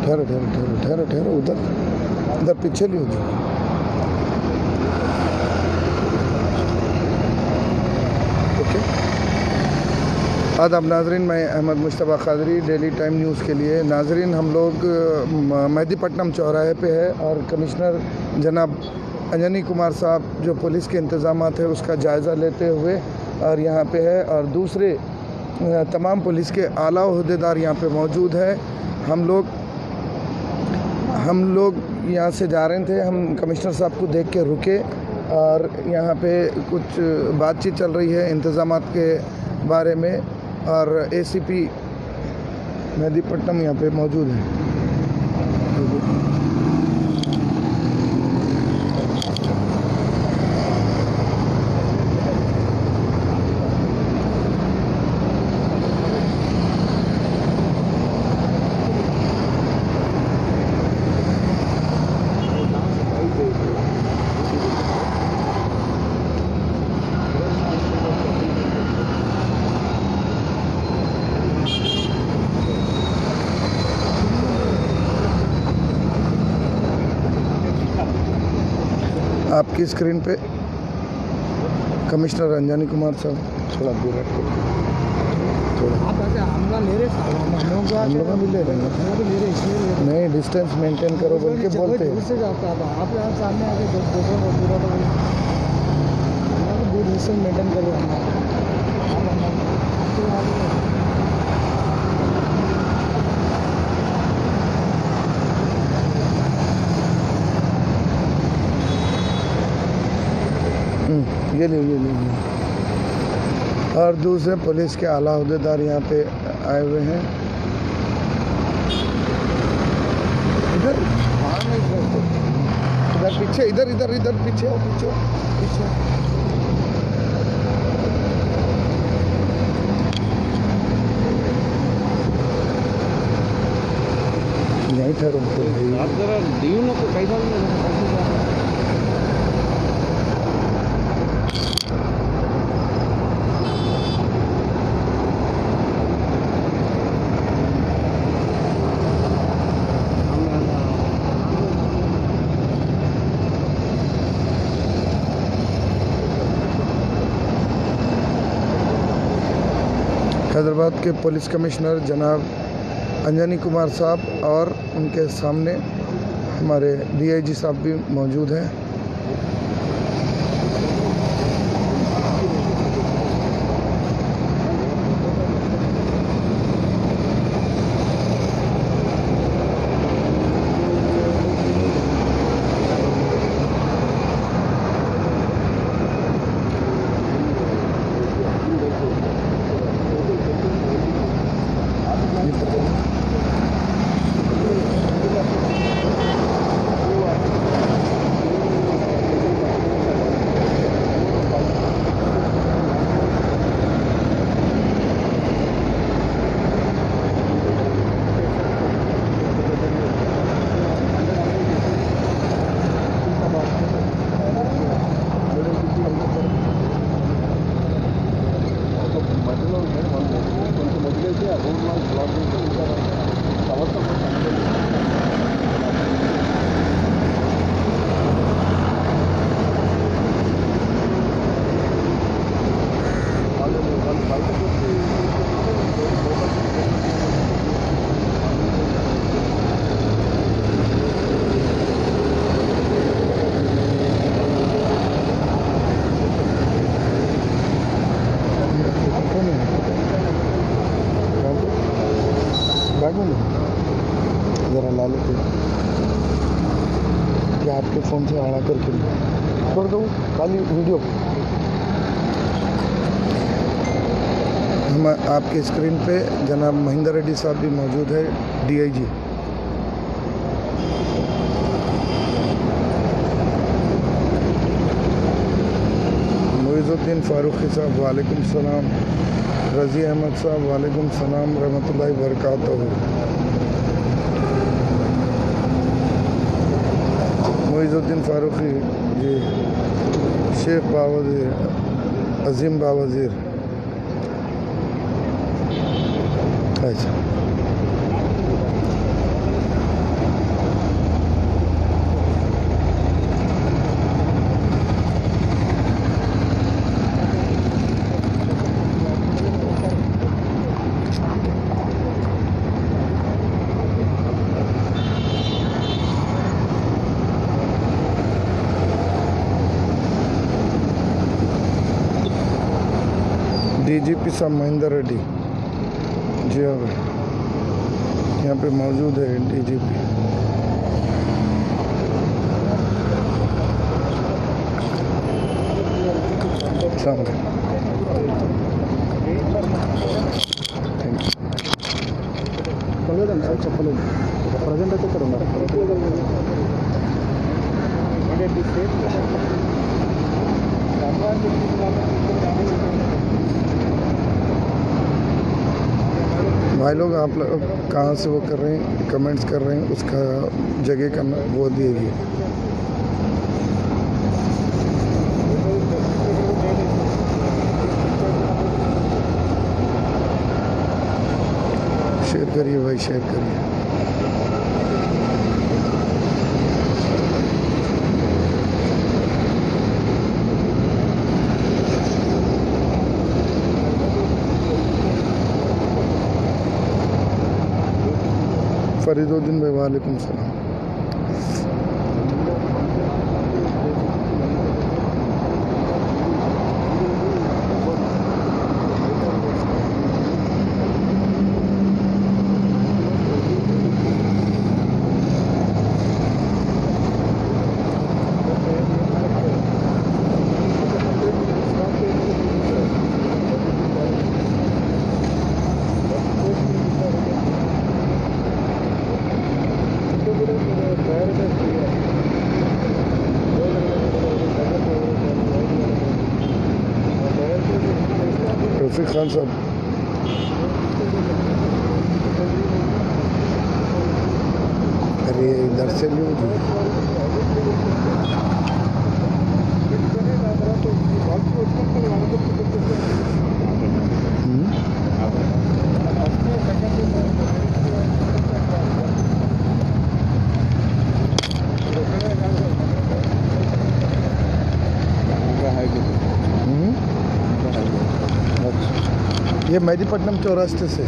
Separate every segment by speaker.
Speaker 1: ठहरो ठहरो ठहरो ठहरो ठहरो, उधर उधर पीछे नहीं होगी। ओके, आदाब नाजरीन, मैं Ahmad Mushtaba Qadri, Daily Time News के लिए। नाजरीन, हम लोग मेहदीपट्टनम चौराहे पे है और कमिश्नर जनाब अंजनी कुमार साहब जो पुलिस के इंतज़ामात है उसका जायज़ा लेते हुए और यहाँ पे है, और दूसरे तमाम पुलिस के आला ओहदेदार यहाँ पे मौजूद है। हम लोग यहाँ से जा रहे थे, हम कमिश्नर साहब को देख के रुके और यहाँ पे कुछ बातचीत चल रही है इंतज़ामात के बारे में, और एसीपी मेहदीपट्टनम यहाँ पे मौजूद है। आपकी स्क्रीन पे कमिश्नर अंजनी कुमार साहब, थोड़ा दूर रखो, थोड़ा हम लोग भी ले रहे हैं, नहीं डिस्टेंस मेंटेन करो बोल के बोलते हैं। दूर डिस्टेंस मेंटेन करो। ये लीजिए। और दूसरे पुलिस के आला ओहदेदार यहाँ पे आए हुए हैं। इधर पीछे, इधर पीछे यहीं ठहरो। आप जरा डीयू को कैसा हैदराबाद के पुलिस कमिश्नर जनाब अंजनी कुमार साहब और उनके सामने हमारे डीआईजी साहब भी मौजूद हैं। ज़रा ला लेते या आपके फ़ोन से आड़ा करके छोड़ दो खाली वीडियो। हम आपके स्क्रीन पे जनाब महेंद्र रेड्डी साहब भी मौजूद है, डीआईजी। मोइज़ुद्दीन फारूकी साहब वालेकुम सलाम। रज़ी अहमद साहब वालेकुम सलाम रहमतुल्लाहि बरकातहू। मोइज़ुद्दीन फारूकी जी, शेख बावद अजीम बावजीर। अच्छा, डीजीपी साहब महेंद्र रेड्डी जी हाँ भाई, यहाँ पे मौजूद है डीजीपी।
Speaker 2: చెప్పలేదు ప్రజెంట్ అయితే ఇక్కడ ఉన్నారు.
Speaker 1: भाई लोग आप लोग कहाँ से वो कर रहे हैं, कमेंट्स कर रहे हैं, उसका जगह का वो दीजिए। शेयर करिए भाई, शेयर करिए। फरीदुद्दीन भाई वालेकुम सलाम। रफीक खान साहब, अरे इधर से लो जी। ये मेहदीपट्टनम चौरास्ते से।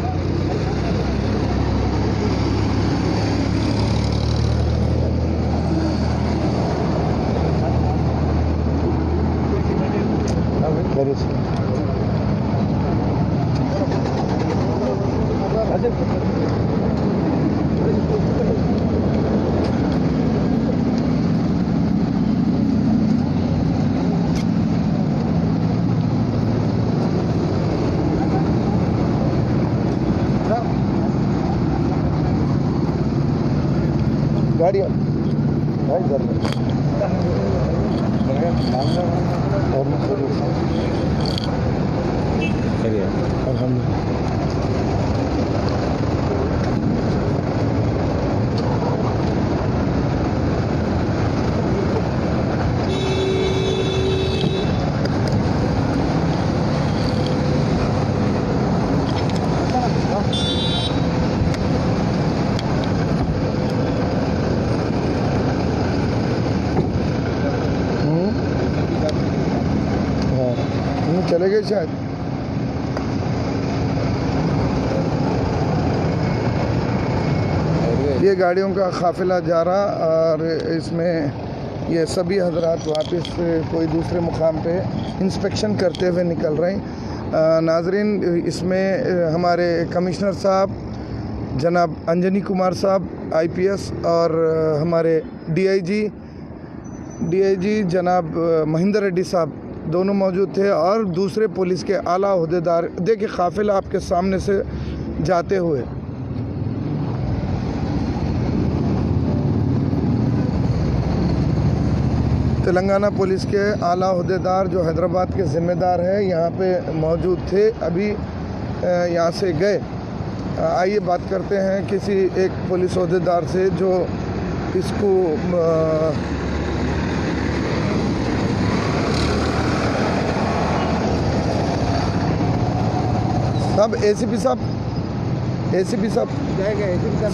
Speaker 1: गाड़ी भाई अल्हम्दुलिल्लाह। चले गए शायद। ये गाड़ियों का काफिला जा रहा और इसमें ये सभी हजरात वापस कोई दूसरे मुकाम पे इंस्पेक्शन करते हुए निकल रहे हैं। नाजरीन, इसमें हमारे कमिश्नर साहब जनाब अंजनी कुमार साहब IPS और हमारे DIG जनाब महेंद्र रेड्डी साहब दोनों मौजूद थे और दूसरे पुलिस के आला ओहदेदार। देखिए काफिला आपके सामने से जाते हुए। तेलंगाना पुलिस के आला ओहदेदार जो हैदराबाद के ज़िम्मेदार हैं यहाँ पे मौजूद थे, अभी यहाँ से गए। आइए बात करते हैं किसी एक पुलिस ओहदेदार से जो इसको साहब एसीपी साहब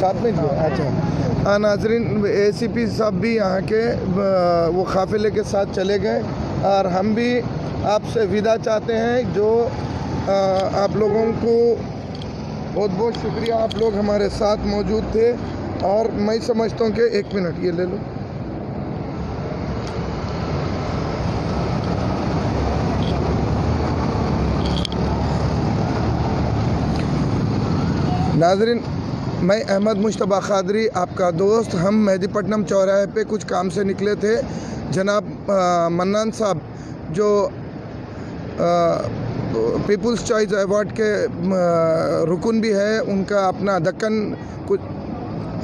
Speaker 1: साथ में जो अच्छा नाजरीन एसीपी साहब भी यहाँ के वो काफिले के साथ चले गए और हम भी आपसे विदा चाहते हैं। जो आप लोगों को बहुत बहुत शुक्रिया, आप लोग हमारे साथ मौजूद थे। और मैं समझता हूँ कि 1 मिनट ये ले लो। नाजरीन मैं अहमद मुश्तबा कादरी आपका दोस्त, हम मेहदीपट्टनम चौराहे पे कुछ काम से निकले थे। जनाब मन्नान साहब जो पीपल्स चॉइस अवार्ड के रुकन भी है, उनका अपना दक्कन कुछ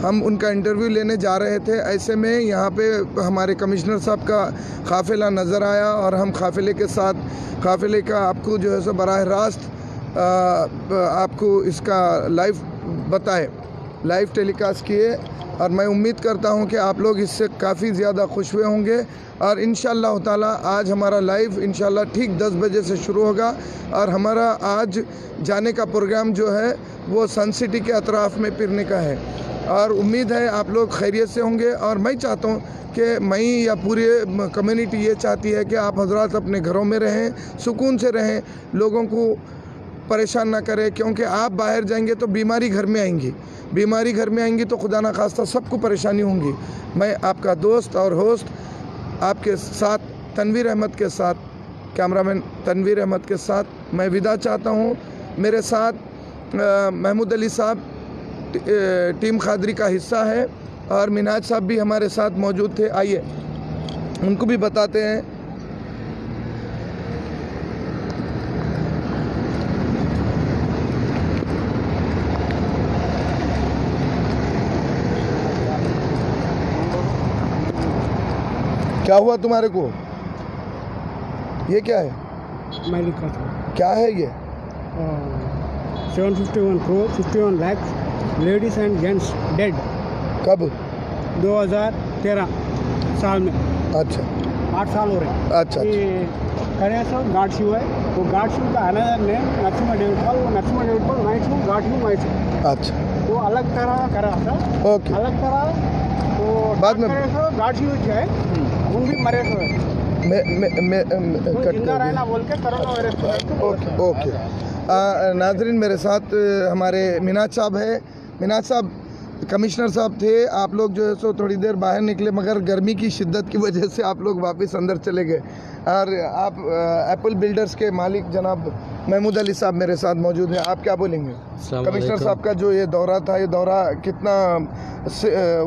Speaker 1: हम उनका इंटरव्यू लेने जा रहे थे। ऐसे में यहाँ पे हमारे कमिश्नर साहब का काफ़िला नज़र आया और हम काफ़िले का आपको जो है सो बराह रास्त आपको इसका लाइव टेलीकास्ट किए। और मैं उम्मीद करता हूं कि आप लोग इससे काफ़ी ज़्यादा खुश हुए होंगे। और इंशाअल्लाह ताला आज हमारा लाइव इंशाअल्लाह ठीक 10 बजे से शुरू होगा और हमारा आज जाने का प्रोग्राम जो है वो सन सिटी के अतराफ़ में फिरने का है। और उम्मीद है आप लोग खैरियत से होंगे। और मैं चाहता हूँ कि मैं या पूरी कम्युनिटी ये चाहती है कि आप हजरात अपने घरों में रहें, सुकून से रहें, लोगों को परेशान ना करें, क्योंकि आप बाहर जाएंगे तो बीमारी घर में आएंगी तो खुदा ना खास्ता सबको परेशानी होंगी। मैं आपका दोस्त और होस्ट आपके साथ तनवीर अहमद के साथ, कैमरामैन तनवीर अहमद के साथ मैं विदा चाहता हूँ। मेरे साथ महमूद अली साहब टीम कादरी का हिस्सा है और मिनाज साहब भी हमारे साथ मौजूद थे। आइए उनको भी बताते हैं। क्या हुआ तुम्हारे को? ये क्या है?
Speaker 2: मैं लिखा था
Speaker 1: क्या है ये?
Speaker 2: 751 crore 51 lakhs ladies and gents dead.
Speaker 1: कब?
Speaker 2: 2013 साल में।
Speaker 1: अच्छा
Speaker 2: 8 साल हो रहे हैं।
Speaker 1: अच्छा
Speaker 2: करे सब गार्ड शिव है, वो गार्ड शिव का another name Narasimha David Paul, वो Narasimha David Paul mighty Shiv god Shiv mighty Shiv.
Speaker 1: अच्छा
Speaker 2: वो अलग तरह करा था,
Speaker 1: ओके।
Speaker 2: अलग तरह तो
Speaker 1: बाद में
Speaker 2: गार्ड शिव जो है उन भी मरे हुए जिंदा रहना बोल के कोरोना वायरस।
Speaker 1: ओके नाजरीन मेरे साथ हमारे मिनाज साहब है। मिनाज साहब कमिश्नर साहब थे। आप लोग जो है सो थोड़ी देर बाहर निकले, मगर गर्मी की शिद्दत की वजह से आप लोग वापस अंदर चले गए। और आप एप्पल बिल्डर्स के मालिक जनाब महमूद अली साहब मेरे साथ मौजूद हैं। आप क्या बोलेंगे? कमिश्नर साहब का जो ये दौरा था, ये दौरा कितना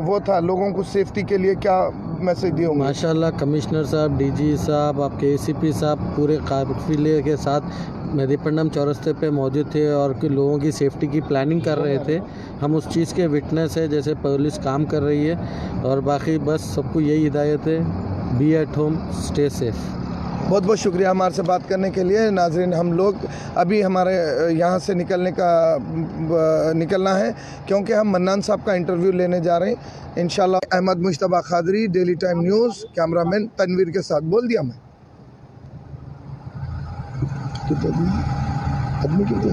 Speaker 1: वो था, लोगों को सेफ्टी के लिए क्या मैसेज दिए होंगे?
Speaker 3: माशाल्लाह कमिश्नर साहब, डीजी साहब, आपके एसीपी साहब पूरे काफिले के साथ मेहदीपट्टनम चौरस्ते पे मौजूद थे और लोगों की सेफ्टी की प्लानिंग कर रहे थे। हम उस चीज़ के विटनेस है जैसे पुलिस काम कर रही है। और बाकी बस सबको यही हिदायत है, be at home, stay safe.
Speaker 1: बहुत बहुत शुक्रिया हमारे से बात करने के लिए। नाजरीन हम लोग अभी हमारे यहाँ से निकलना है क्योंकि हम मन्नान साहब का इंटरव्यू लेने जा रहे हैं इंशाल्लाह। Ahmad Mushtaba Qadri, Daily Time News, cameraman Tanveer के साथ। बोल दिया मैं कितने आदमी कितने